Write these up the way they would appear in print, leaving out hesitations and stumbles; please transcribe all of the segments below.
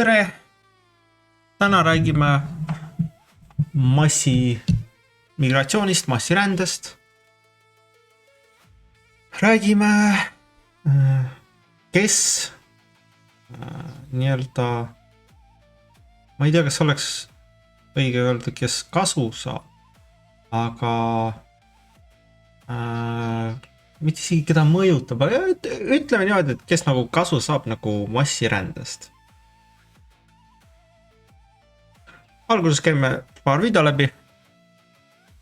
tere! Täna räägime massimigratsioonist, massirändest. Räägime, kes nii-öelda, ma ei tea, kas oleks õige öelda, kes kasu saab, aga mitte isegi keda mõjutab, aga ütleme niimoodi, et kes nagu kasu saab nagu massirändest. Alguses käime paar video läbi,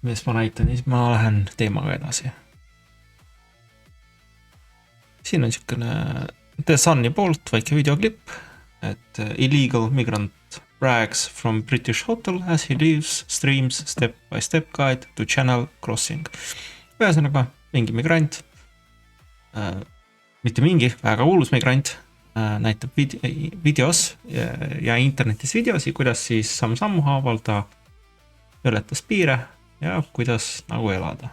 mis ma näitan, siis ma lähen teemaga edasi. Siin on niisugune The Sun'i poolt väike videoklipp, et illegal migrant brags from British hotel as he leaves streams step-by-step guide to channel crossing. Ühesõnaga, mingi migrant, mitte mingi, väga kuulus migrant, näitab videos ja internetis videosi, kuidas siis samm-sammu haaval ta ületas piire ja kuidas nagu elada.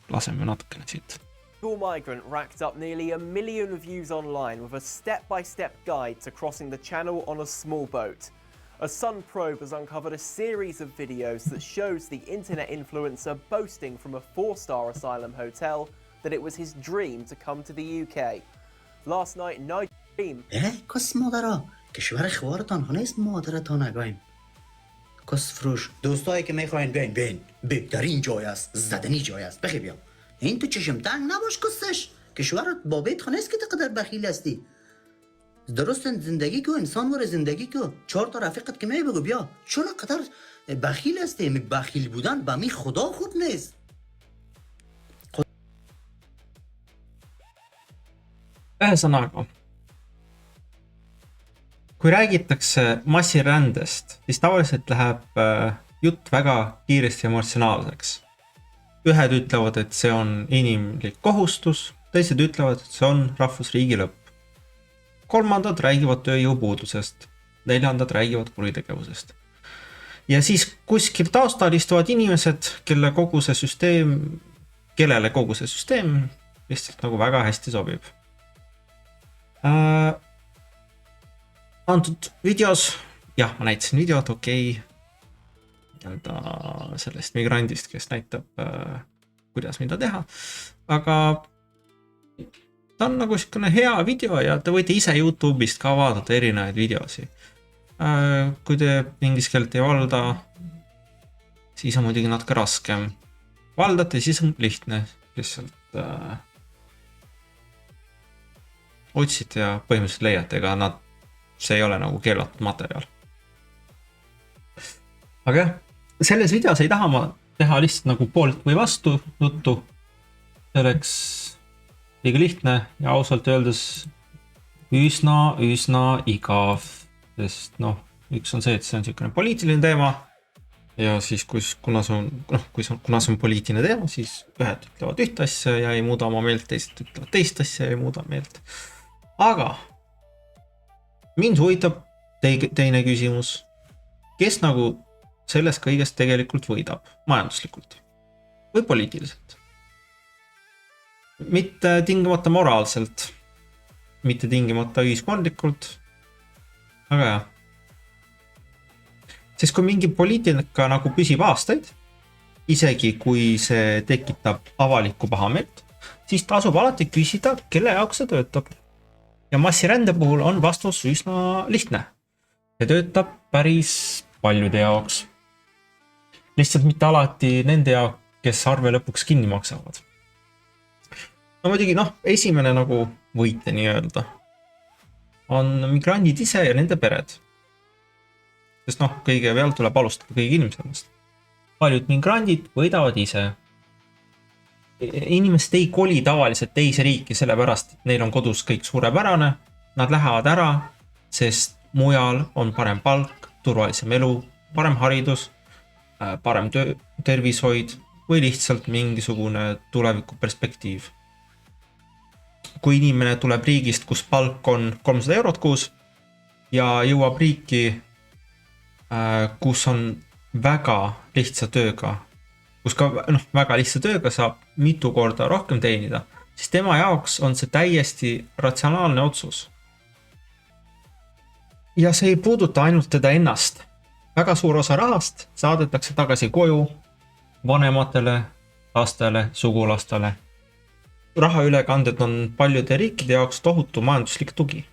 Laseme natukene siit. Illegal migrant racked up nearly 1 million views online with a step-by-step guide to crossing the channel on a small boat. A Sun probe has uncovered a series of videos that shows the internet influencer boasting from a 4-star asylum hotel that it was his dream to come to the UK. Last night, Nigel dream. Kas مادرها کشور خوارتان هنیست مادرتان اگایم کس فروش دوستایی که میخواین بین بهترین جای است زدنی جای است بخی بیا این تو چشم تنگ نباش کسش کشورت با بیت خانیست که تقدر بخیل هستی درست زندگی که انسان وره زندگی که 4 تا رفیقت که می بگو بیا چون قدر بخیل هستی بخیل بودن با می خدا خود نیست. Ühesõnaga, kui räägitakse massirändest, siis tavaliselt läheb jutt väga kiiresti emotsionaalseks. Ühed ütlevad, et see on inimlik kohustus, teised ütlevad, et see on rahvusriigi lõpp. Kolmandad räägivad tööjõupuudusest, neljandad räägivad kuritegevusest. Ja siis kuskil taustal istuvad inimesed, kellele kogu see süsteem lihtsalt nagu väga hästi sobib. Antud videos, jah, ma näitasin videot, okei, sellest migrandist, kes näitab, kuidas mida teha, aga ta on nagu siukene hea video ja te võite ise YouTube'ist ka vaadata erinevaid videosi. Kui te inglis keelt ei valda, siis on muidugi natuke raskem. Valdate, siis on lihtne, lihtsalt otsid ja põhimõtteliselt leiate, ega see ei ole nagu keelatud materjal. Aga jah, selles videos ei taha ma teha lihtsalt nagu poolt või vastu juttu. Selleks liiga lihtne ja ausalt öeldes üsna igav, sest üks on see, et see on niisugune poliitiline teema ja siis kuna see on poliitiline teema, siis ühed ütlevad üht asja ja ei muuda oma meelt, teised ütlevad teist asja ja ei muuda meelt. Aga mind huvitab teine küsimus, kes nagu sellest kõigest tegelikult võidab majanduslikult või poliitiliselt. Mitte tingimata moraalselt, mitte tingimata ühiskondlikult, aga jah. Sest kui mingi poliitika nagu püsib aastaid, isegi kui see tekitab avalikku pahameelt, siis tasub alati küsida, kelle jaoks see töötab. Ja massirände puhul on vastus üsna lihtne. See töötab päris paljude jaoks. Lihtsalt mitte alati nende jaoks, kes arve lõpuks kinni maksavad. No muidugi, esimene nagu võite nii öelda on migrandid ise ja nende pered. Sest kõige pealt tuleb alustada kõigi inimesest. Paljud migrandid võidavad ise. Inimesed ei koli tavaliselt teise riiki sellepärast, et neil on kodus kõik suurepärane. Nad lähevad ära, sest mujal on parem palk, turvalisem elu, parem haridus, parem tervishoid või lihtsalt mingisugune tuleviku perspektiiv. Kui inimene tuleb riigist, kus palk on 300 eurot kuus ja jõuab riiki, kus on väga lihtsa tööga, kus ka väga lihtsa tööga saab mitu korda rohkem teenida, siis tema jaoks on see täiesti ratsionaalne otsus. ja see ei puuduta ainult teda ennast. Väga suur osa rahast saadetakse tagasi koju vanematele, lastele, sugulastele. Rahaülekanded on paljude riikide jaoks tohutu majanduslik tugi.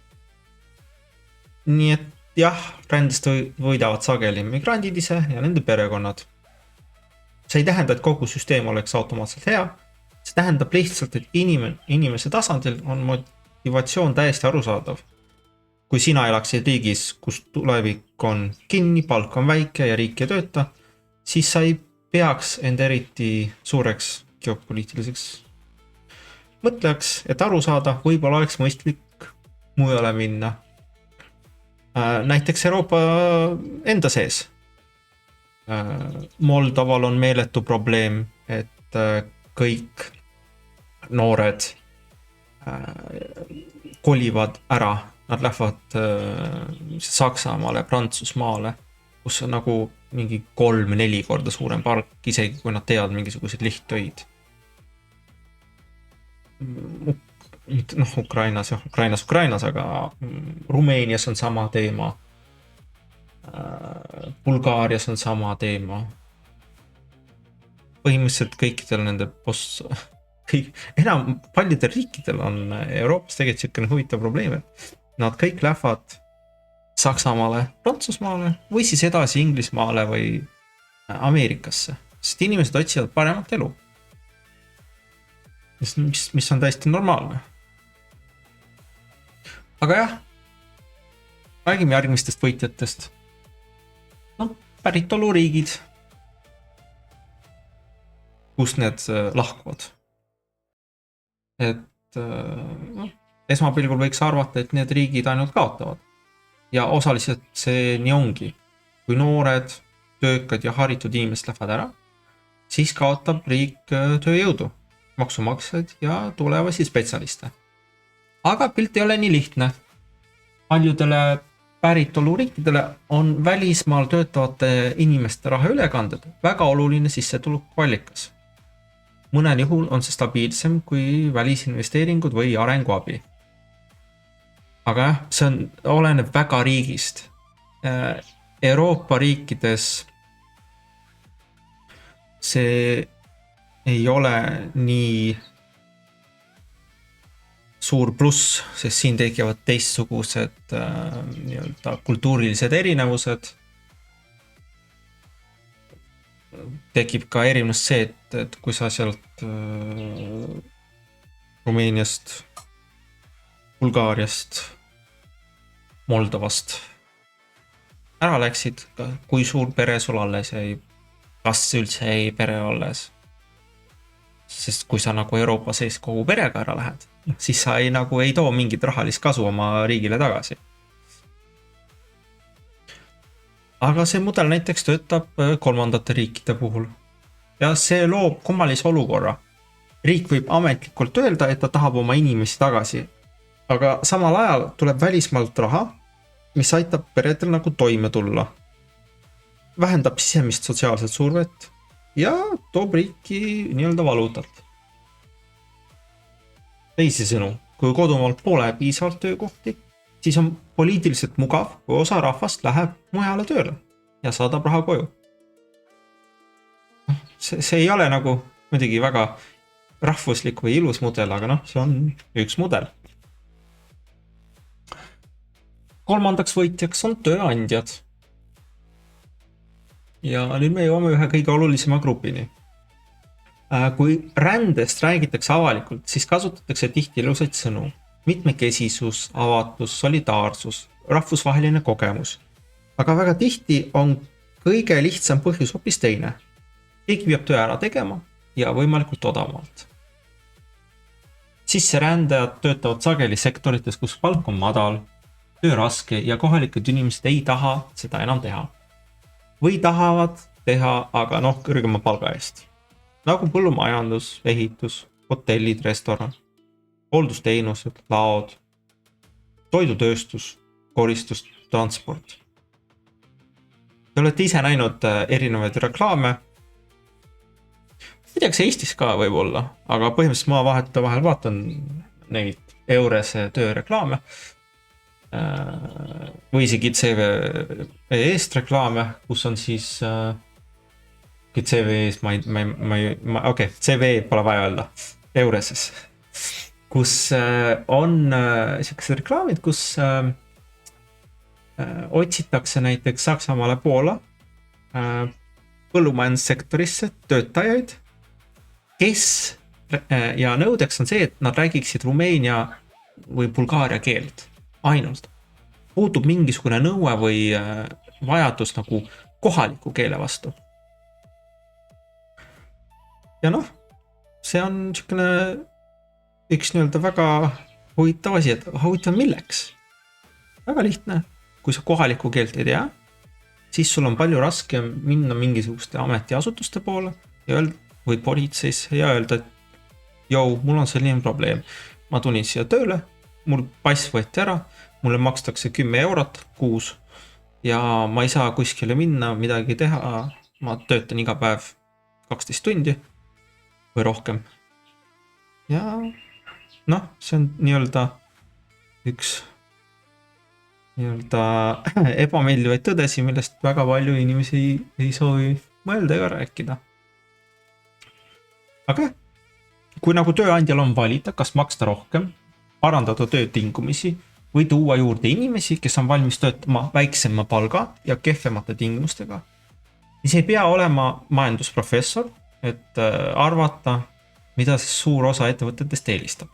Nii et jah, rändest võidavad sageli migrandid ise ja nende perekonnad. See ei tähenda, et kogu süsteem oleks automaatselt hea. See tähendab lihtsalt, et inimese tasandil on motivatsioon täiesti arusaadav. Kui sina elaksid riigis, kus tulevik on kinni, palk on väike ja riik ei tööta, siis sa ei peaks end eriti suureks geopoliitiliseks mõtlejaks, et aru saada, võib-olla oleks mõistlik mujale minna. Näiteks Euroopa enda sees. Moldoval on meeletu probleem, et kõik noored kolivad ära. Nad lähevad Saksamaale, Prantsusmaale, kus on nagu mingi 3-4 korda suurem palk, isegi kui nad teevad mingisugused lihttöid. Noh, Ukrainas, aga Rumeenias on sama teema. Bulgaarias on sama teema. Põhimõtteliselt kõikidel nende paljudel riikidel on Euroopas tegelikult selline huvitav probleem, et nad kõik lähevad Saksamaale, Prantsusmaale või siis edasi Inglismaale või Ameerikasse, sest inimesed otsivad paremat elu. Mis on täiesti normaalne. Aga jah, räägime järgmistest võitjatest. No, päritoluriigid, kus need lahkuvad. Et esmapilgul võiks arvata, et need riigid ainult kaotavad. Ja osaliselt see nii ongi. Kui noored, töökad ja haritud inimesed lähevad ära, siis kaotab riik tööjõudu, maksumaksjaid ja tulevasi spetsialiste. Aga pilt ei ole nii lihtne. Paljudele päritoluriikidele on välismaal töötavate inimeste rahaülekanded väga oluline sissetulekuallikas. Mõnel juhul on see stabiilsem kui välisinvesteeringud või arenguabi. Aga jah, see oleneb väga riigist. Euroopa riikides see ei ole nii suur pluss, sest siin tekivad teistsugused kultuurilised erinevused. Tekib ka erinevus see, et kui sa sealt Rumeeniast, Bulgaariast, Moldovast ära läksid, kui suur pere sul alles jäi, kas üldse jäi pere alles. Sest kui sa nagu Euroopa sees kogu perega ära lähed, siis sa ei too mingit rahalist kasu oma riigile tagasi. Aga see mudel näiteks töötab kolmandate riikide puhul. Ja see loob kummalise olukorra. Riik võib ametlikult öelda, et ta tahab oma inimesi tagasi. Aga samal ajal tuleb välismaalt raha, mis aitab peredel nagu toime tulla. Vähendab sisemist sotsiaalset survet ja toob riiki nii-öelda valuutat. Teisisõnu, kui kodumaalt pole piisavalt töökohti, siis on poliitiliselt mugav, kui osa rahvast läheb mujale tööle ja saadab raha koju. See ei ole nagu muidugi väga rahvuslik või ilus mudel, aga see on üks mudel. Kolmandaks võitjaks on tööandjad. Ja nüüd me jõuame ühe kõige olulisema grupini. Kui rändest räägitakse avalikult, siis kasutatakse tihti ilusaid sõnu. Mitmekesisus, avatus, solidaarsus, rahvusvaheline kogemus. Aga väga tihti on kõige lihtsam põhjus hoopis teine. Keegi peab töö ära tegema ja võimalikult odavamalt. Sisserändajad töötavad sageli sektorites, kus palk on madal, töö raske ja kohalikud inimesed ei taha seda enam teha. Või tahavad teha, aga kõrgema palga eest. Nagu põllumajandus, ehitus, hotellid, restoran, hooldusteenused, laod, toidutööstus, koristus, transport. Te olete ise näinud erinevaid reklaame. Ei teaks Eestis ka võib-olla, aga põhimõtteliselt ma vahel vaatan neid Eurese tööreklaame. või isegi CV-st reklaame, kus on siis CV-s, okei, CV pole vaja öelda, Eureses, kus on sellised reklaamid, kus otsitakse näiteks Saksamaale Poola põllumajandussektorisse töötajaid, kes ja nõudeks on see, et nad räägiksid rumeenia või bulgaaria keelt ainult. Puutub mingisugune nõue või vajadus nagu kohaliku keele vastu. Ja noh, see on niisugune üks nii-öelda väga huvitav asi, et huvitav milleks? Väga lihtne, kui sa kohalikku keelt ei tea, siis sul on palju raskem minna mingisuguste ametiasutuste poole ja öelda, või politseisse ja öelda, et jou, mul on selline probleem. Ma tulin siia tööle, mul pass võeti ära, mulle makstakse 10 eurot kuus ja ma ei saa kuskile minna, midagi teha. Ma töötan iga päev 12 tundi või rohkem. Ja noh, see on nii-öelda üks nii-öelda ebameeldivaid tõdesi, millest väga palju inimesi ei soovi mõelda ega rääkida. Aga kui nagu tööandjal on valida, kas maksta rohkem, parandada töötingumisi või tuua juurde inimesi, kes on valmis töötama väiksema palga ja kehvemate tingimustega, siis ei pea olema majandusprofessor, et arvata, mida suur osa ettevõtetest eelistab.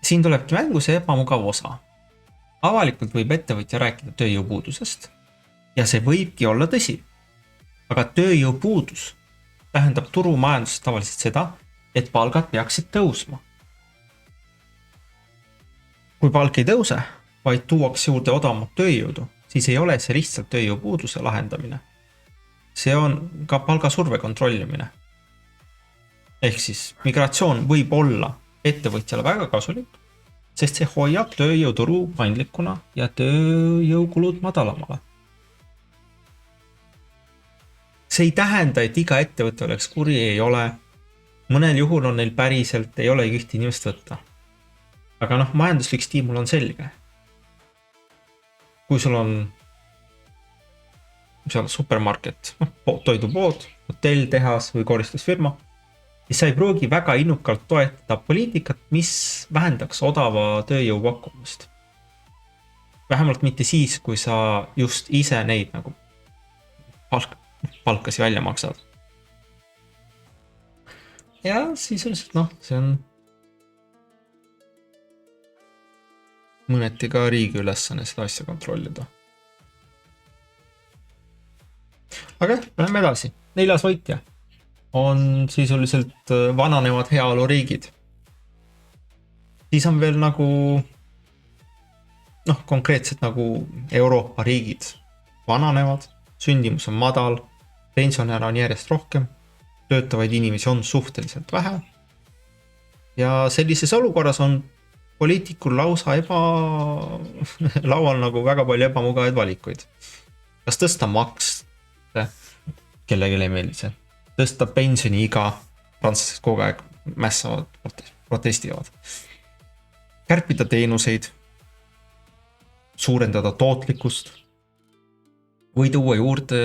Siin tulebki mängu see ebamugav osa. Avalikult võib ettevõtja rääkida tööjõupuudusest ja see võibki olla tõsi. Aga tööjõupuudus tähendab turumajanduses tavaliselt seda, et palgad peaksid tõusma. Kui palk ei tõuse, vaid tuuaks juurde odavamat tööjõudu, siis ei ole see lihtsalt tööjõupuuduse lahendamine. See on ka palgasurve kontrollimine. Ehk siis migratsioon võib olla ettevõtjale väga kasulik, sest see hoiab tööjõuturu paindlikuna ja tööjõukulud madalamale. See ei tähenda, et iga ettevõte oleks kuri, ei ole. Mõnel juhul on neil päriselt, ei ole ühte inimest võtta. Aga noh, majanduslik stiimul on selge. Kui sul on seal supermarket, toidupood, hotell, tehas või koristusfirma, siis sa ei pruugi väga innukalt toetada poliitikat, mis vähendaks odava tööjõu pakkumist. Vähemalt mitte siis, kui sa just ise neid nagu palkasi välja maksad. Ja sisuliselt noh, see on mõneti ka riigi ülesanne seda asja kontrollida. Aga läheme edasi. 4. võitja on sisuliselt vananevad heaoluriigid. Siis on veel nagu konkreetselt nagu Euroopa riigid vananevad, sündimus on madal, pensionäre on järjest rohkem, töötavaid inimesi on suhteliselt vähe. Ja sellises olukorras on poliitikul lausa laual nagu väga palju ebamugavaid valikuid. Kas tõsta makse, kellelegi ei meeldi see. Tõsta pensioni iga, prantslased kogu aeg mässavad, protestivad. Kärpida teenuseid, suurendada tootlikkust või tuua juurde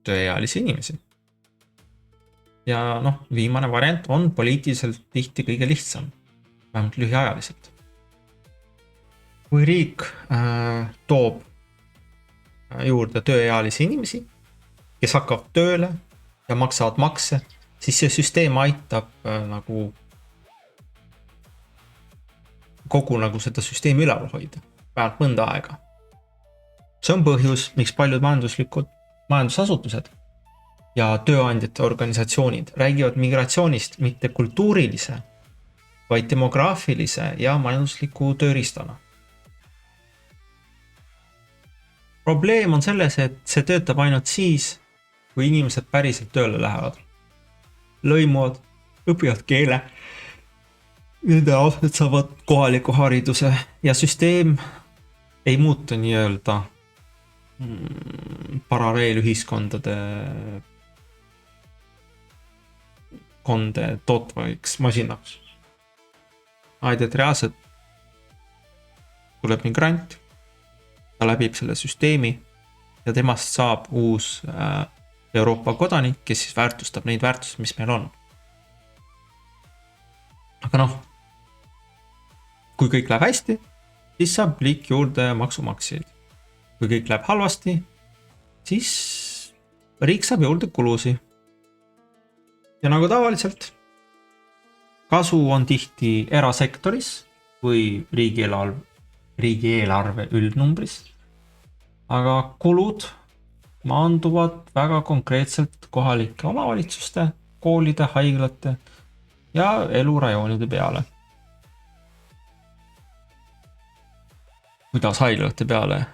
tööealisi inimesi. Ja viimane variant on poliitiliselt tihti kõige lihtsam, vähemalt lühiajaliselt. Kui riik toob juurde tööealisi inimesi, kes hakkavad tööle ja maksavad makse, siis see süsteem aitab nagu kogu nagu seda süsteemi üleval hoida, vähemalt mõnda aega. See on põhjus, miks paljud majandusasutused ja tööandjate organisatsioonid räägivad migratsioonist mitte kultuurilise, vaid demograafilise ja majandusliku tööriistana. Probleem on selles, et see töötab ainult siis, kui inimesed päriselt tööle lähevad. Lõimuvad, õpivad keele, nende lapsed saavad kohaliku hariduse ja süsteem ei muutu nii-öelda paralleelühiskondade konde tootvaiks masinaks. Vaid et reaalselt tuleb migrant, ta läbib selle süsteemi ja temast saab uus Euroopa kodanik, kes siis väärtustab neid väärtusi, mis meil on. Aga noh, kui kõik läheb hästi, siis saab riik juurde maksumaksjaid. Kui kõik läheb halvasti, siis riik saab juurde kulusi. Ja nagu tavaliselt, kasu on tihti erasektoris või riigieelarve üldnumbris, aga kulud maanduvad väga konkreetselt kohalike omavalitsuste, koolide, haiglate ja elurajoonide peale. Kuidas haiglate peale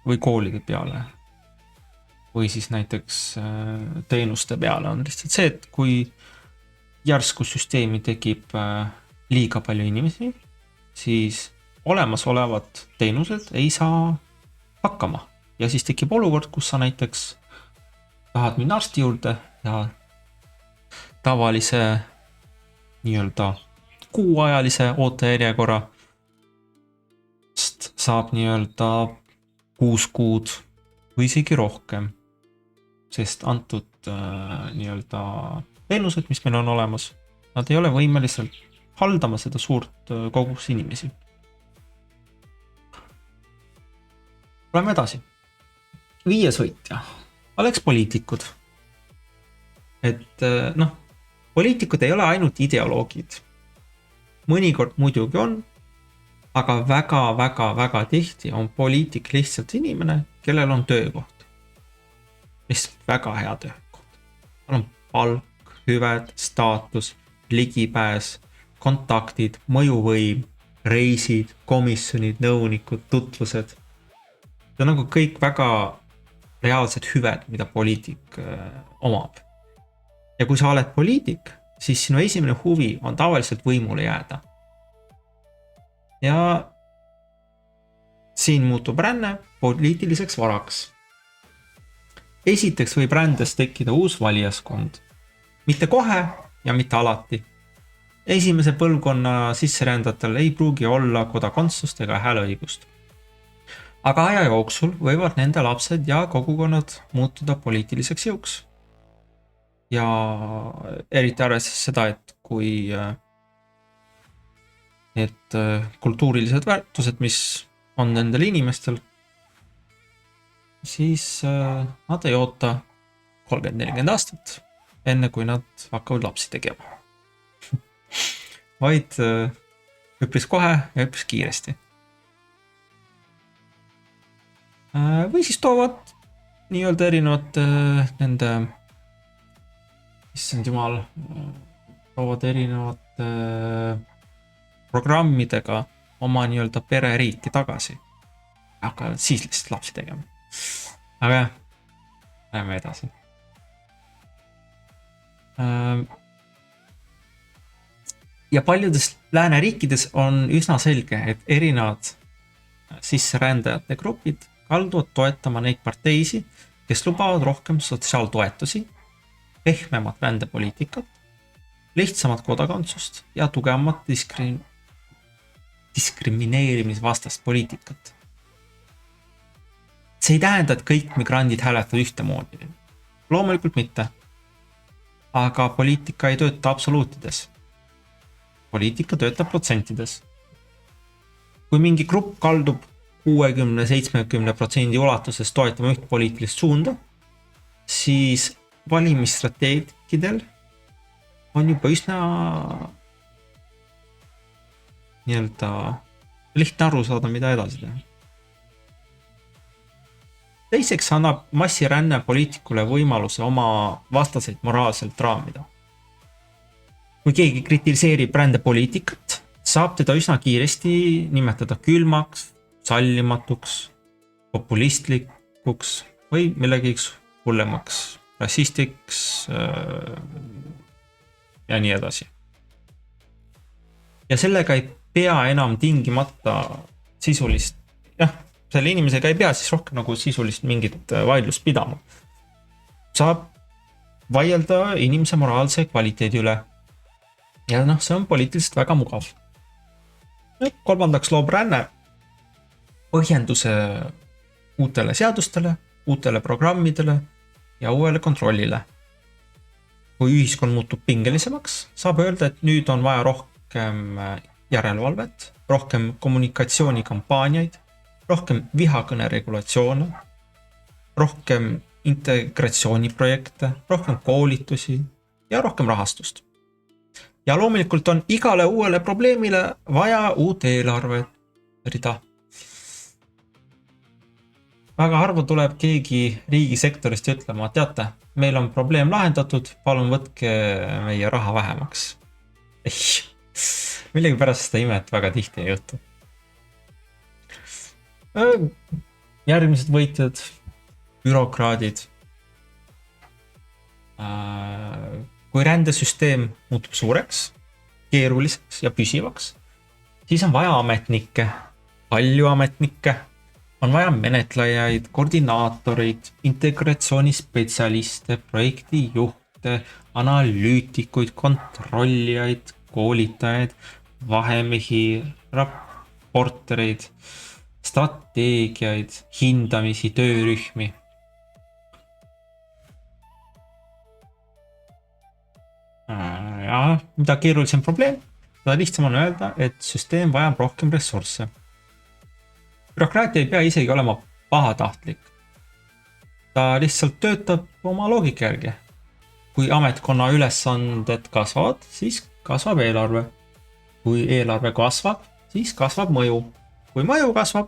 või koolide peale või siis näiteks teenuste peale on lihtsalt see, et kui järsku süsteemi tekib liiga palju inimesi, siis olemasolevad teenused ei saa hakkama. Ja siis tekib olukord, kus sa näiteks tahad minna arsti juurde ja tavalise nii-öelda kuuajalise ootejärjekorra saab nii-öelda 6 kuud või isegi rohkem, sest antud nii-öelda teenused, mis meil on olemas, nad ei ole võimelised haldama seda suurt kogus inimesi. Oleme edasi. 5. võitja oleks poliitikud. Et noh, poliitikud ei ole ainult ideoloogid. Mõnikord muidugi on, aga väga tihti on poliitik lihtsalt inimene, kellel on töökoht. Lihtsalt väga hea töökoht. Tal on palk, hüved, staatus, ligipääs, kontaktid, mõjuvõim, reisid, komisjonid, nõunikud, tutvused. See on nagu kõik väga reaalsed hüved, mida poliitik omab. Ja kui sa oled poliitik, siis sinu esimene huvi on tavaliselt võimule jääda. Ja siin muutub ränne poliitiliseks varaks. Esiteks võib rändes tekkida uus valijaskond. Mitte kohe ja mitte alati. Esimese põlvkonna sisserändatel ei pruugi olla kodakondsust ega hääleõigust. Aga aja jooksul võivad nende lapsed ja kogukonnad muutuda poliitiliseks jõuks. Ja eriti arvestades seda, et kui need kultuurilised väärtused, mis on nendel inimestel, siis nad ei oota 30-40 aastat, enne kui nad hakkavad lapsi tegema. Vaid üpris kohe ja üpris kiiresti. Või siis toovad nii-öelda erinevad nende, issand jumal, toovad erinevad programmidega oma nii-öelda pereriiki tagasi. Aga siis lihtsalt lapsi tegema. Aga jah, läheme edasi. Ja paljudes lääneriikides on üsna selge, et erinevad sisserändajate grupid kalduvad toetama neid parteisid, kes lubavad rohkem sotsiaaltoetusi, pehmemat rändepoliitikat, lihtsamat kodakondsust ja tugevamat diskrimineerimisvastast poliitikat. See ei tähenda, et kõik migrandid hääletavad ühtemoodi. Loomulikult mitte. Aga poliitika ei tööta absoluutides. Poliitika töötab protsentides. Kui mingi grupp kaldub 60-70% ulatuses toetama üht poliitilist suunda, siis valimisstrateegidel on juba üsna nii-öelda lihtne aru saada, mida edasi teha. Teiseks annab massiränne poliitikule võimaluse oma vastaseid moraalselt raamida. Kui keegi kritiseerib rändepoliitikat, saab teda üsna kiiresti nimetada külmaks, sallimatuks, populistlikuks või millegiks hullemaks, rassistiks ja nii edasi. Ja sellega ei pea enam tingimata sisulist, selle inimesega ei pea siis rohkem nagu sisulist mingit vaidlust pidama. Saab vaielda inimese moraalse kvaliteedi üle. Ja see on poliitiliselt väga mugav. Kolmandaks loob ränne põhjenduse uutele seadustele, uutele programmidele ja uuele kontrollile. Kui ühiskond muutub pingelisemaks, saab öelda, et nüüd on vaja rohkem järelevalvet, rohkem kommunikatsioonikampaaniaid, rohkem vihakõne regulatsioone, rohkem integratsiooniprojekte, rohkem koolitusi ja rohkem rahastust. Ja loomulikult on igale uuele probleemile vaja uut eelarve rida. Väga harva tuleb keegi riigisektorist ütlema, teate, meil on probleem lahendatud, palun võtke meie raha vähemaks. Millegi pärast seda imet väga tihti ei juhtu. Järgmised võitjad, bürokraadid. Kui rändesüsteem muutub suureks, keeruliseks ja püsivaks, siis on vaja ametnikke, palju ametnikke, on vaja menetlejaid, koordinaatoreid, integratsioonispetsialiste, projektijuhte, analüütikuid, kontrollijaid, koolitajaid, vahemehi, raportereid, strateegiaid, hindamisi, töörühmi. Ja mida keerulisem probleem, seda lihtsam on öelda, et süsteem vajab rohkem ressursse. Bürokraatia ei pea isegi olema pahatahtlik. Ta lihtsalt töötab oma loogika järgi. Kui ametkonna ülesanded kasvavad, siis kasvab eelarve. Kui eelarve kasvab, siis kasvab mõju. Kui mõju kasvab,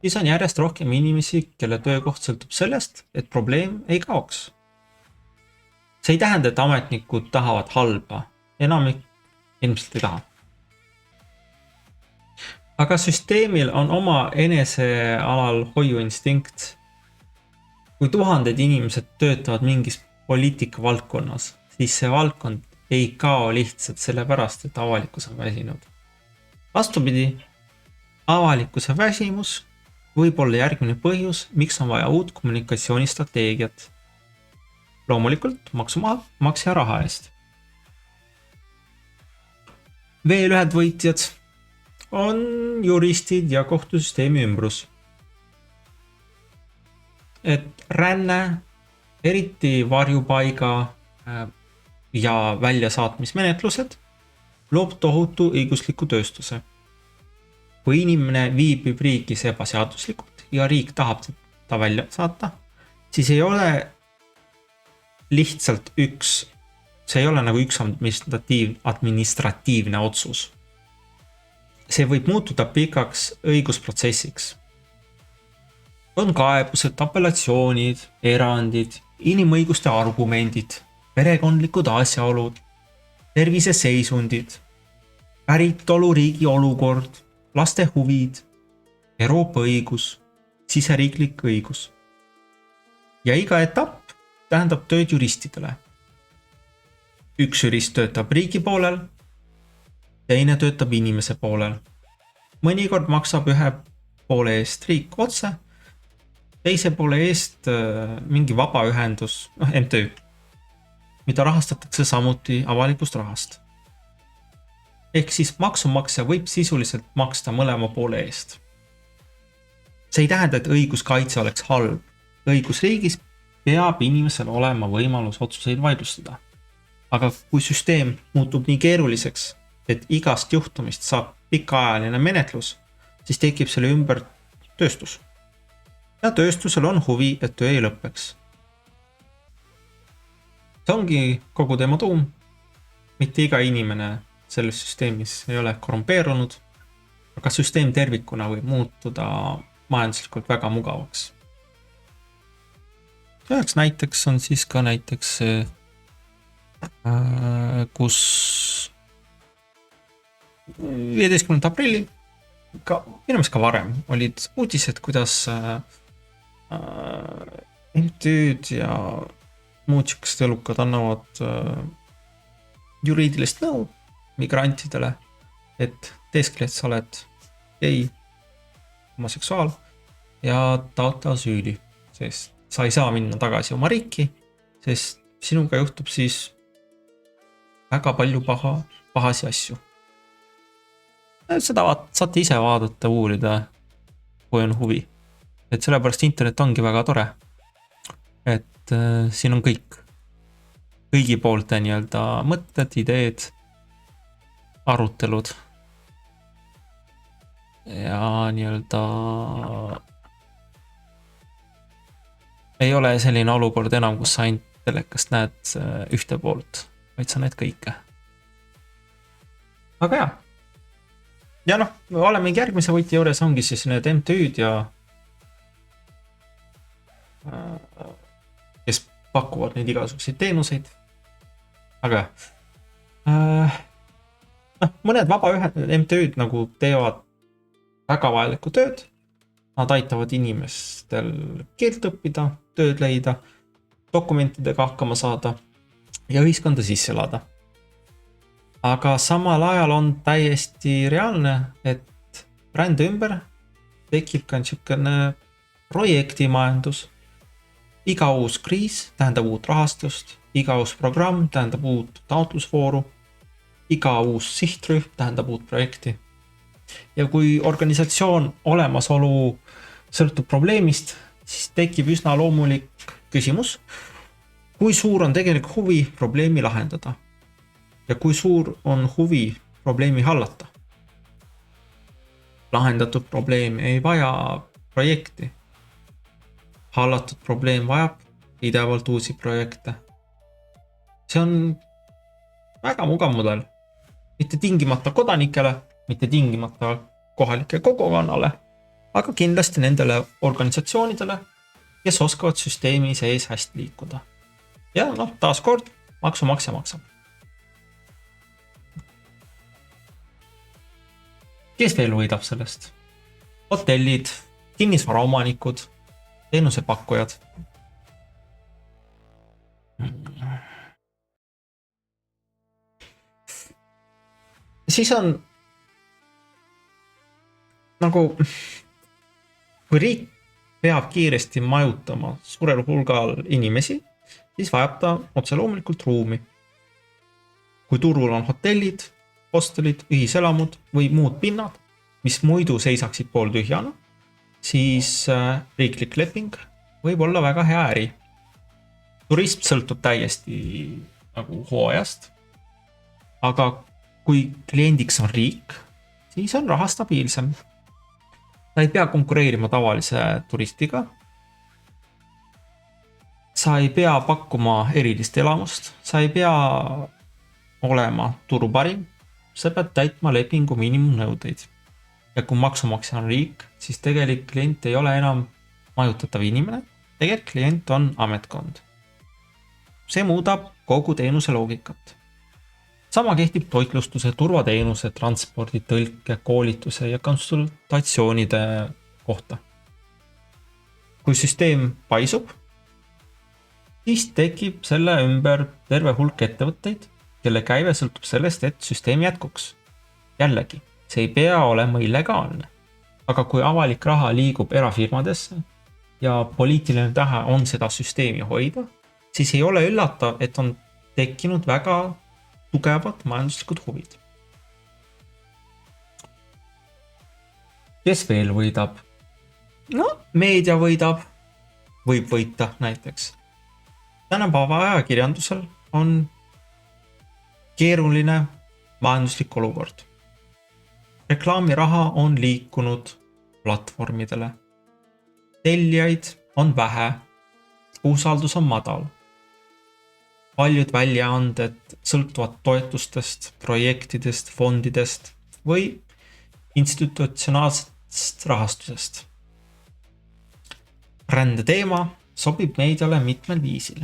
siis on järjest rohkem inimesi, kelle töökoht sõltub sellest, et probleem ei kaoks. See ei tähenda, et ametnikud tahavad halba. Enamik ilmselt ei taha. Aga süsteemil on oma enesealal hoiuinstinkt. Kui tuhanded inimesed töötavad mingis poliitika valdkonnas, siis see valdkond ei kao lihtsalt sellepärast, et avalikkus on väsinud. Vastupidi, avalikkuse väsimus võib olla järgmine põhjus, miks on vaja uut kommunikatsioonistrateegiat. Loomulikult maksumaksja raha eest. Veel ühed võitjad on juristid ja kohtusüsteemi ümbrus. Et ränne, eriti varjupaiga ja väljasaatmismenetlused, loob tohutu õigusliku tööstuse. Kui inimene viibib riigis ebaseaduslikult ja riik tahab ta välja saata, siis ei ole lihtsalt see ei ole nagu üks administratiivne otsus. See võib muutuda pikaks õigusprotsessiks. On kaebused, apellatsioonid, erandid, inimõiguste argumendid, perekondlikud asjaolud, terviseseisundid, päritoluriigi olukord, laste huvid, Euroopa õigus, siseriiklik õigus. Ja iga etapp tähendab tööd juristidele. Üks jurist töötab riigi poolel, teine töötab inimese poolel. Mõnikord maksab ühe poole eest riik otse, teise poole eest mingi vabaühendus, MTÜ, mida rahastatakse samuti avalikust rahast. Ehk siis maksumaksja võib sisuliselt maksta mõlema poole eest. See ei tähenda, et õiguskaitse oleks halb. Õigusriigis peab inimesel olema võimalus otsuseid vaidlustada. Aga kui süsteem muutub nii keeruliseks, et igast juhtumist saab pikaajaline menetlus, siis tekib selle ümber tööstus. Ja tööstusel on huvi, et töö ei lõppeks. See ongi kogu teema tuum. Mitte iga inimene selles süsteemis ei ole korrumpeerunud, aga süsteem tervikuna võib muutuda majanduslikult väga mugavaks. Üheks näiteks on siis ka näiteks kus 15. aprillil, minu meelest ka varem, olid uudised, kuidas MTÜ-d ja muud siukest elukad annavad juriidilist nõu migrantidele, et teeskle, et sa oled gei, homoseksuaal ja taotle asüüli, sest sa ei saa minna tagasi oma riiki, sest sinuga juhtub siis väga palju pahasi asju. Seda saate ise vaadata, uurida. kui on huvi. Et sellepärast internet ongi väga tore. Et siin on kõigi poolte nii-öelda mõtted, ideed, arutelud. Ja nii-öelda ei ole selline olukord enam, kus sa ainult telekast näed ühte poolt, vaid sa näed kõike. Aga jah. Ja noh, olemegi järgmise võti juures ongi siis need MTÜ'd ja kes pakuvad neid igasuguseid teenuseid. Aga mõned MTÜ'd nagu teevad väga vajalikku tööd. Nad aitavad inimestel keelt õppida, tööd leida, dokumentidega hakkama saada ja ühiskonda sisse elada. Aga samal ajal on täiesti reaalne, et rände ümber tekib ka niisugune projektimajandus. Iga uus kriis tähendab uut rahastust, iga uus programm tähendab uut taotlusvooru, iga uus sihtrühm tähendab uut projekti. Ja kui organisatsioon olemasolu sõltub probleemist, siis tekib üsna loomulik küsimus, kui suur on tegelik huvi probleemi lahendada ja kui suur on huvi probleemi hallata. Lahendatud probleem ei vaja projekti. Hallatud probleem vajab pidevalt uusi projekte. See on väga mugav mudel. Mitte tingimata kodanikele, mitte tingimata kohalike kogukonnale, aga kindlasti nendele organisatsioonidele, kes oskavad süsteemi sees hästi liikuda. Ja noh, taas kord, maksumaksja maksab. Kes veel võidab sellest? Hotellid, kinnisvaraomanikud, teenusepakkujad. Siis on nagu, kui riik peab kiiresti majutama suurel hulgal inimesi, siis vajab ta otse loomulikult ruumi. Kui turul on hotellid, hostelid, ühiselamud või muud pinnad, mis muidu seisaksid pool tühjana, siis riiklik leping võib olla väga hea äri. Turism sõltub täiesti nagu hooajast, aga kui kliendiks on riik, siis on raha stabiilsem. Ta ei pea konkureerima tavalise turistiga. Sa ei pea pakkuma erilist elamust, sa ei pea olema turu parim, sa pead täitma lepingu miinimumnõudeid. Ja kui maksumaksja on riik, siis tegelik klient ei ole enam majutatav inimene, tegelik klient on ametkond. See muudab kogu teenuse loogikat. Sama kehtib toitlustuse, turvateenuse, transpordi, tõlke, koolituse ja konsultatsioonide kohta. Kui süsteem paisub, siis tekib selle ümber terve hulk ettevõtteid, kelle käive sõltub sellest, et süsteem jätkuks. Jällegi, see ei pea olema illegaalne, aga kui avalik raha liigub erafirmadesse ja poliitiline tahe on seda süsteemi hoida, siis ei ole üllatav, et on tekkinud väga tugevad majanduslikud huvid. Kes veel võidab? No, meedia võidab, võib võita näiteks. Tänapäeva ajakirjandusel on keeruline majanduslik olukord. Reklaamiraha on liikunud platvormidele. Tellijaid on vähe, usaldus on madal. Paljud väljaanded sõltuvad toetustest, projektidest, fondidest või institutsionaalsest rahastusest. Rände teema sobib meediale mitmel viisil.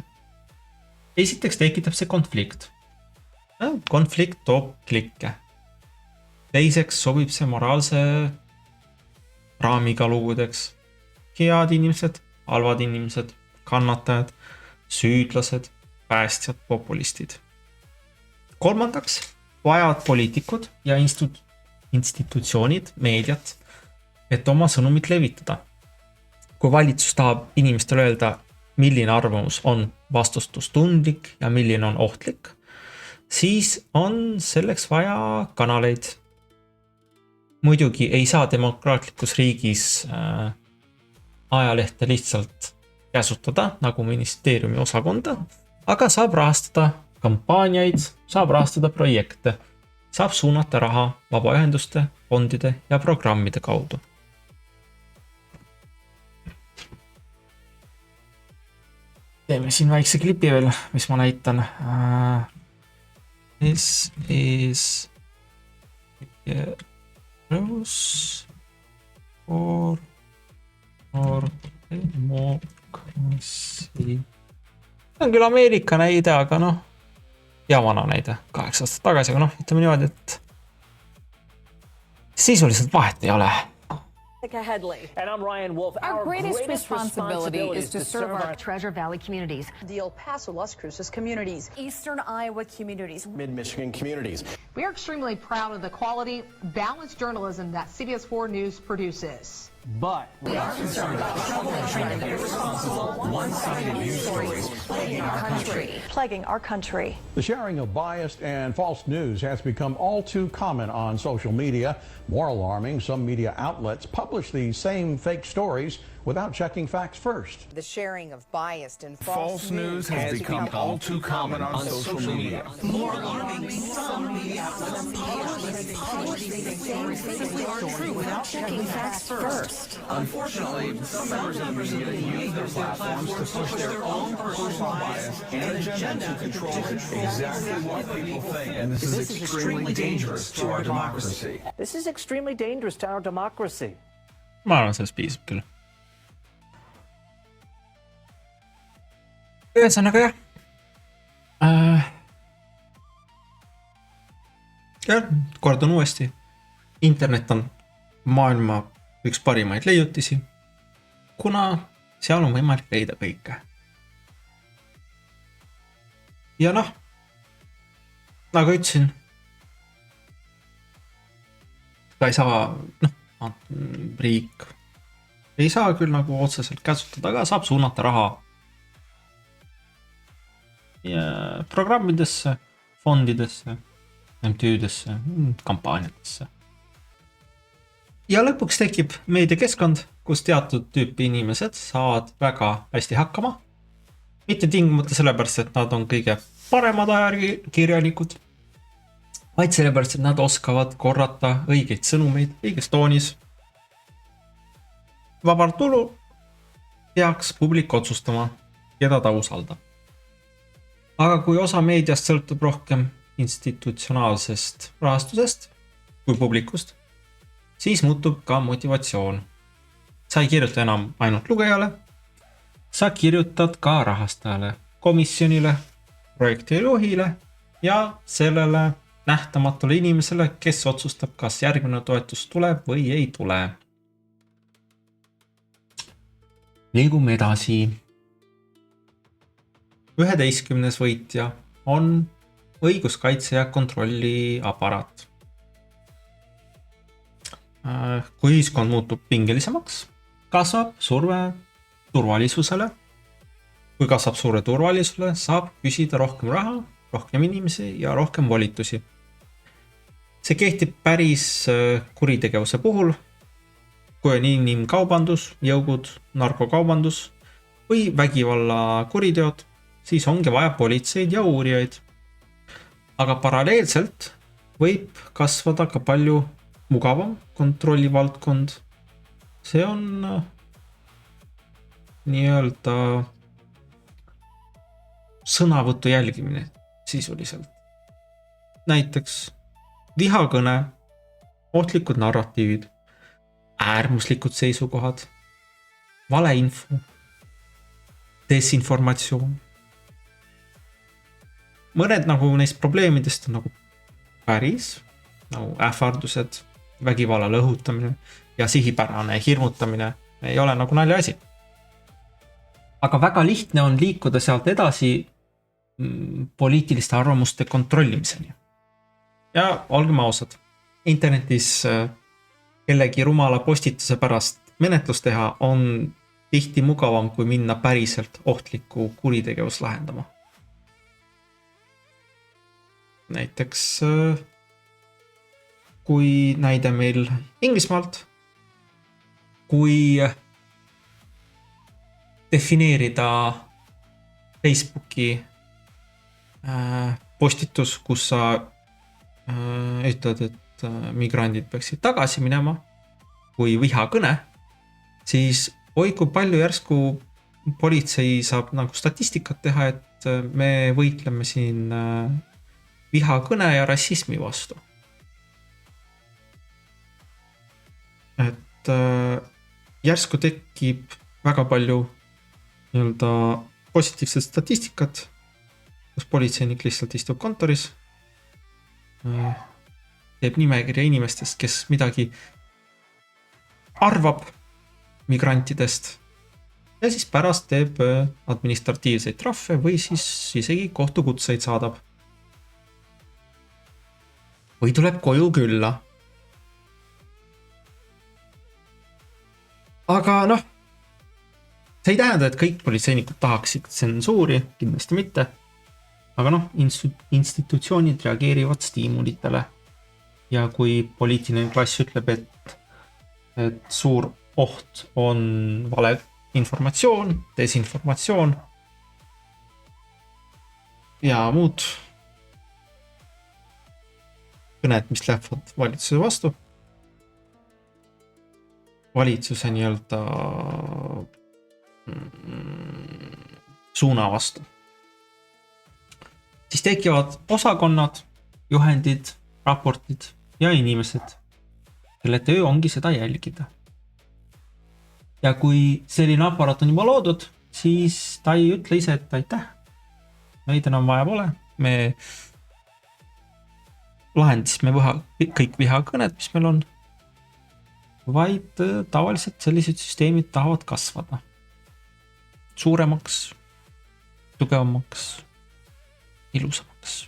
Esiteks tekitab see konflikt. Konflikt toob klikke. Teiseks sobib see moraalse raamiga lugudeks. Head inimesed, halvad inimesed, kannatajad, süüdlased, päästjad, populistid. Kolmandaks vajavad poliitikud ja institutsioonid meediat, et oma sõnumit levitada. Kui valitsus tahab inimestele öelda, milline arvamus on vastutustundlik ja milline on ohtlik, siis on selleks vaja kanaleid. muidugi ei saa demokraatlikus riigis ajalehte lihtsalt käsutada nagu ministeeriumi osakonda, aga saab rahastada kampaaniaid, saab rahastada projekte, saab suunata raha vabaühenduste, fondide ja programmide kaudu. Teeme siin väikse klipi veel, mis ma näitan. This is Rose for democracy. See on küll Ameerika näide, aga noh, ja vana näide 8 aastat tagasi, aga noh, ütleme niimoodi, et sisuliselt vahet ei ole. And I'm Ryan Wolf. Our greatest responsibility is to serve our Treasure Valley communities, the El Paso, Las Cruces communities, Eastern Iowa communities, Mid-Michigan communities. We are extremely proud of the quality, balanced journalism that CBS 4 News produces. But we are concerned about the trouble and trend of irresponsible, one-sided news stories plaguing our country. The sharing of biased and false news has become all too common on social media. More alarming, some media outlets publish these same fake stories without checking facts first. The sharing of biased and False news has become all too common on social media. More alarming, some media outlets publish these same fake stories without checking facts first. Unfortunately, some members of the media use their platforms to push their own personal bias and agenda to control exactly what people think. And this is extremely dangerous to our democracy. this is extremely dangerous to our democracy. Ma arvan, sellest piisab küll. Ühesõnaga jah. Kordan uuesti. Internet on maailma üks parimaid leiutisi, kuna seal on võimalik leida kõike. Ja noh, nagu ütlesin, ta ei saa, riik ei saa küll nagu otseselt käsutada, aga saab suunata raha ja programmidesse, fondidesse, MTÜ-desse, kampaaniatesse. Ja lõpuks tekib meediakeskkond, kus teatud tüüpi inimesed saavad väga hästi hakkama. Mitte tingimata sellepärast, et nad on kõige paremad ajakirjanikud, vaid sellepärast, et nad oskavad korrata õigeid sõnumeid õiges toonis. Vabalt tulu peaks publik otsustama, keda ta usaldab. Aga kui osa meediast sõltub rohkem institutsionaalsest rahastusest kui publikust, siis muutub ka motivatsioon. Sa ei kirjuta enam ainult lugejale, sa kirjutad ka rahastajale, komisjonile, projekti juhile ja sellele nähtamatule inimesele, kes otsustab, kas järgmine toetus tuleb või ei tule. Liigume edasi. 11. võitja on õiguskaitse ja kontrolli aparaat. Kui ühiskond muutub pingelisemaks, kasvab surve turvalisusele. Kui kasvab surve turvalisusele, saab küsida rohkem raha, rohkem inimesi ja rohkem volitusi. See kehtib päris kuritegevuse puhul, kui on inimkaubandus, jõugud, narkokaubandus või vägivalla kuriteod, siis ongi vaja politseid ja uurijaid. Aga paralleelselt võib kasvada ka palju mugavam kontrollivaldkond. See on nii-öelda sõnavõtu jälgimine sisuliselt. Näiteks vihakõne, ohtlikud narratiivid, äärmuslikud seisukohad, valeinfo, desinformatsioon. Mõned nagu neist probleemidest on nagu päris, nagu ähvardused, vägivalla lõhutamine ja sihipärane hirmutamine ei ole nagu nalja asi. Aga väga lihtne on liikuda sealt edasi poliitiliste arvamuste kontrollimiseni. Ja olgem ausad, internetis kellegi rumala postituse pärast menetlus teha on tihti mugavam kui minna päriselt ohtlikku kuritegevust lahendama. Näiteks kui näide meil Inglismaalt, kui defineerida Facebooki postitus, kus sa ütled, et migrandid peaksid tagasi minema kui vihakõne, siis oi kui palju järsku politsei saab nagu statistikat teha, et me võitleme siin vihakõne ja rassismi vastu. Et järsku tekib väga palju nii-öelda positiivset statistikat, kus politseinik lihtsalt istub kontoris, teeb nimekirja inimestest, kes midagi arvab migrantidest ja siis pärast teeb administratiivseid trahve või siis isegi kohtukutseid saadab. Või tuleb koju külla. Aga noh, see ei tähenda, et kõik politseinikud tahaksid tsensuuri, kindlasti mitte. Aga noh, institutsioonid reageerivad stiimulitele. Ja kui poliitiline klass ütleb, et suur oht on vale informatsioon, desinformatsioon ja muud kõned, mis lähevad valitsuse vastu, valitsuse nii-öelda suuna vastu, siis tekivad osakonnad, juhendid, raportid ja inimesed, kelle töö ongi seda jälgida. Ja kui selline aparaat on juba loodud, siis ta ei ütle ise, et aitäh, meid enam vaja pole, me lahendasime kõik vihakõned, mis meil on, vaid tavaliselt sellised süsteemid tahavad kasvada suuremaks, tugevamaks, ilusamaks.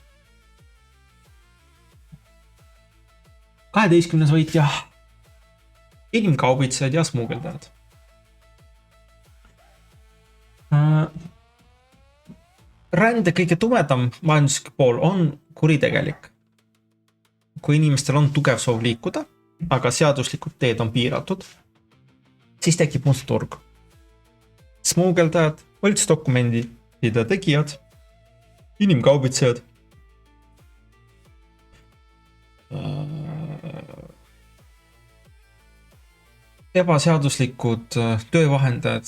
12. võitja, inimkaubitsejad ja smuugeldajad. Rände kõige tumedam majanduslik pool on kuritegelik. Kui inimestel on tugev soov liikuda, aga seaduslikud teed on piiratud, siis tekib must turg. Smuugeldajad, võltsdokumendide tegijad, inimkaubitsejad, ebaseaduslikud töövahendajad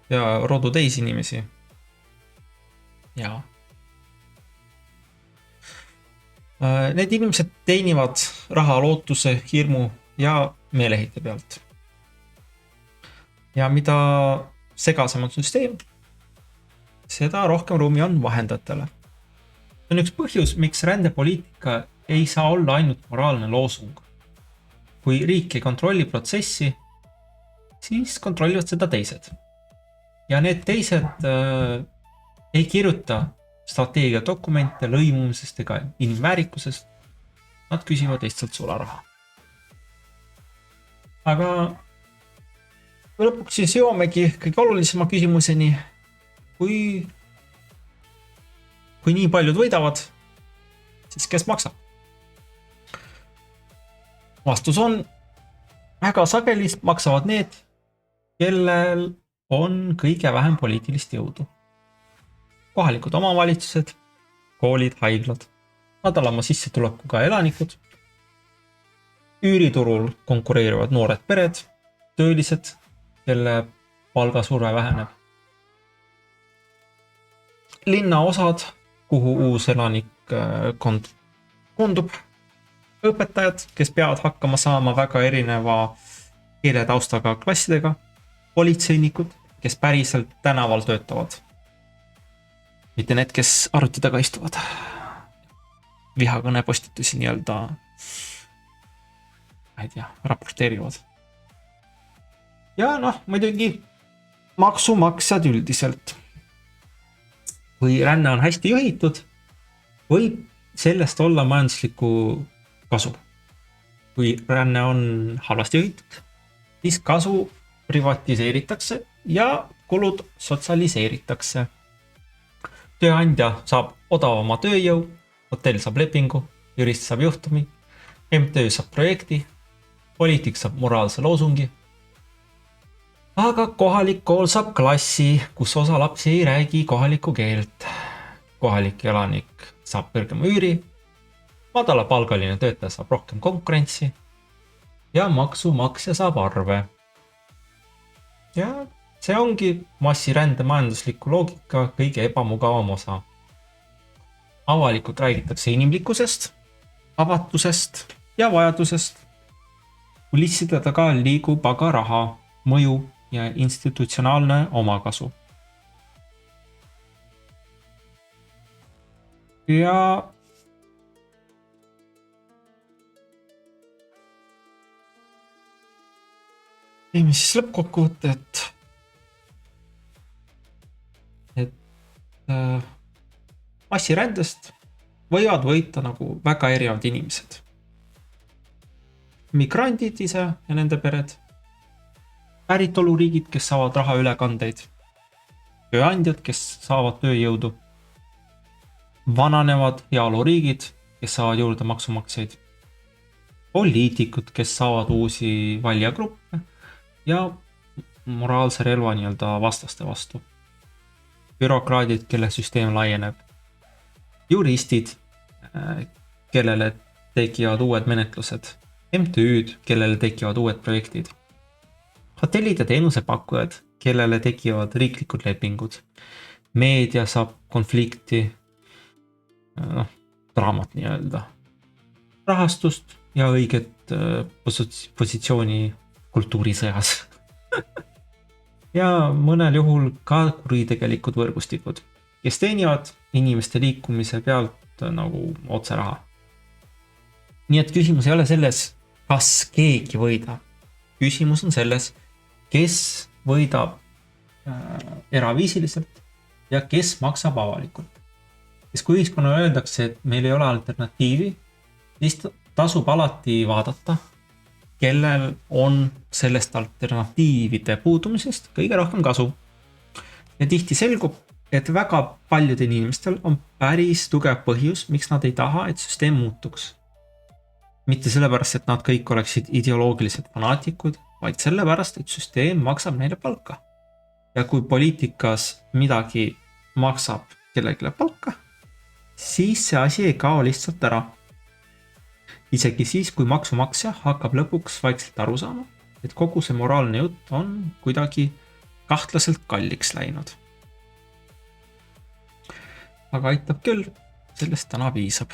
ja rodu teisi inimesi. Ja need inimesed teenivad raha lootuse, hirmu ja meelehite pealt. Ja mida segasem on süsteem, seda rohkem ruumi on vahendajatele. See on üks põhjus, miks rändepoliitika ei saa olla ainult moraalne loosung. Kui riik ei kontrolli protsessi, siis kontrollivad seda teised. Ja need teised ei kirjuta strateegiadokumente lõimumisest ega inimväärikusest. Nad küsivad lihtsalt sularaha. Aga lõpuks siis joomegi kõige olulisema küsimuseni, kui nii paljud võidavad, siis kes maksab? Vastus on, väga sageli maksavad need, kellel on kõige vähem poliitilist jõudu. Kohalikud omavalitsused, koolid, haiglad, madalama sissetulekuga elanikud, üüriturul konkureerivad noored pered, töölised, kelle palgasurve väheneb. Linnaosad, kuhu uus elanikkond koondub, õpetajad, kes peavad hakkama saama väga erineva keeletaustaga klassidega, politseinikud, kes päriselt tänaval töötavad. Mitte need, kes arvuti taga istuvad. Vihakõne postitusi nii-öelda raporteerivad. Ja noh, muidugi maksumaksjad üldiselt. Kui ränne on hästi juhitud, võib sellest olla majandusliku kasu. Kui ränne on halvasti juhitud, siis kasu privatiseeritakse ja kulud sotsialiseeritakse. Tööandja saab odavama tööjõu, hotell saab lepingu, jurist saab juhtumi MTÜ saab projekti, poliitik saab moraalse loosungi. Aga kohalik kool saab klassi, kus osa lapsi ei räägi kohalikku keelt. Kohalik elanik saab kõrgema üüri, madalapalgaline töötaja saab rohkem konkurentsi ja maksumaksja saab arve. Ja see ongi massirände majandusliku loogika kõige ebamugavam osa. Avalikult räägitakse inimlikkusest, avatusest ja vajadusest. Kulisside taga liigub aga raha, mõju ja institutsionaalne omakasu. Ja teeme siis lõppkokkuvõtte, et massirändest võivad võita nagu väga erinevad inimesed. Migrandid ise ja nende pered, päritoluriigid, kes saavad raha ülekandeid, tööandjad, kes saavad tööjõudu, vananevad heaoluriigid, kes saavad juurde maksumaksjaid, poliitikud, kes saavad uusi valijagruppe ja moraalse relva nii-öelda vastaste vastu, bürokraadid, kelle süsteem laieneb, juristid, kellele tekivad uued menetlused, MTÜ-d, kellele tekivad uued projektid, hotellid ja teenusepakkujad, kellele tekivad riiklikud lepingud, meedia saab konflikti, draamat nii-öelda, rahastust ja õiget positsiooni kultuurisõjas. Ja mõnel juhul ka kuritegelikud võrgustikud, kes teenivad inimeste liikumise pealt nagu otse raha. Nii et küsimus ei ole selles, kas keegi võidab. Küsimus on selles, kes võidab eraviisiliselt ja kes maksab avalikult. Sest kui ühiskonnale öeldakse, et meil ei ole alternatiivi, siis tasub alati vaadata, kellel on sellest alternatiivide puudumisest kõige rohkem kasu. Ja tihti selgub, et väga paljudel inimestel on päris tugev põhjus, miks nad ei taha, et süsteem muutuks. Mitte sellepärast, et nad kõik oleksid ideoloogilised fanaatikud, vaid sellepärast, et süsteem maksab neile palka. Ja kui poliitikas midagi maksab kellelegi palka, siis see asi ei kao lihtsalt ära. Isegi siis, kui maksumaksja hakkab lõpuks vaikselt aru saama, et kogu see moraalne jutt on kuidagi kahtlaselt kalliks läinud. Aga aitab küll, sellest täna piisab.